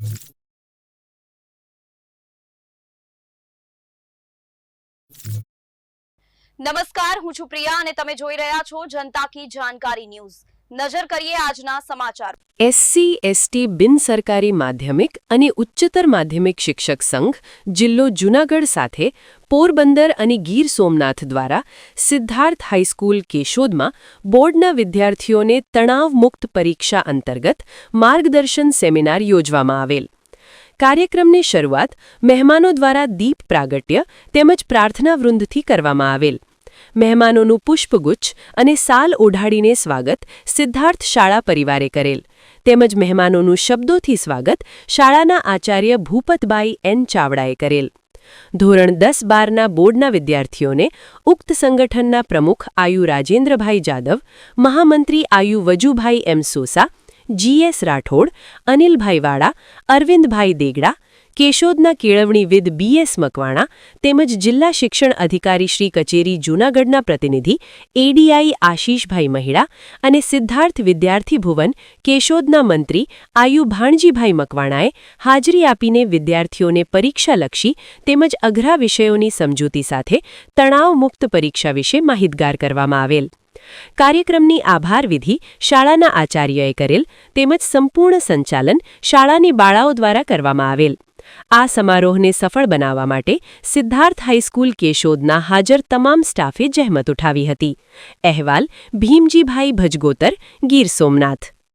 નમસ્કાર, હું છું પ્રિયા અને તમે જોઈ રહ્યા છો જનતા કી જાણકારી ન્યૂઝ। નજર કરીએ આજના સમાચાર। SC/ST બિન સરકારી માધ્યમિક અને ઉચ્ચતર માધ્યમિક શિક્ષક સંઘ જિલ્લો જૂનાગઢ સાથે પોરબંદર અને ગીર સોમનાથ દ્વારા સિદ્ધાર્થ હાઈસ્કૂલ કેશોદમાં બોર્ડના વિદ્યાર્થીઓને તણાવ-મુક્ત પરીક્ષા અંતર્ગત માર્ગદર્શન સેમિનાર યોજવામાં આવેલ। કાર્યક્રમની શરૂઆત મહેમાનો દ્વારા દીપ પ્રાગટ્ય તેમજ પ્રાર્થના વૃંદથી કરવામાં આવેલ। મહેમાનોનું પુષ્પગુચ્છ અને સાલ ઓઢાડીને સ્વાગત સિદ્ધાર્થ શાળા પરિવારે કરેલ તેમજ મહેમાનોનું શબ્દોથી સ્વાગત શાળાના આચાર્ય ભૂપતબાઈ એન ચાવડાએ કરેલ। ધોરણ 10-12ના બોર્ડના વિદ્યાર્થીઓને ઉક્ત સંગઠનના પ્રમુખ આયુ રાજેન્દ્રભાઈ જાદવ, મહામંત્રી આયુ વજુભાઈ એમ સોસા, GS રાઠોડ, અનિલભાઈ વાડા, અરવિંદભાઈ દેગડા, કેશોદના કેળવણીવિદ BS મકવાણા તેમજ જિલ્લા શિક્ષણ અધિકારી શ્રી કચેરી જૂનાગઢના પ્રતિનિધિ ADI આશીષભાઈ મહિડા અને સિદ્ધાર્થ વિદ્યાર્થી ભુવન કેશોદના મંત્રી આયુ ભાણજીભાઈ મકવાણાએ હાજરી આપીને વિદ્યાર્થીઓને પરીક્ષાલક્ષી તેમજ અઘરા વિષયોની સમજૂતી સાથે તણાવમુક્ત પરીક્ષા વિશે માહિતગાર કરવામાં આવેલ। કાર્યક્રમની આભાર વિધિ શાળાના આચાર્યએ કરેલ તેમજ સંપૂર્ણ સંચાલન શાળાની બાળાઓ દ્વારા કરવામાં આવેલ। આ સમારોહને સફળ બનાવવા માટે સિદ્ધાર્થ હાઈસ્કૂલ કેશોદના હાજર તમામ સ્ટાફે જહેમત ઉઠાવી હતી। અહેવાલ ભીમજીભાઈ ભજગોતર, ગીર સોમનાથ।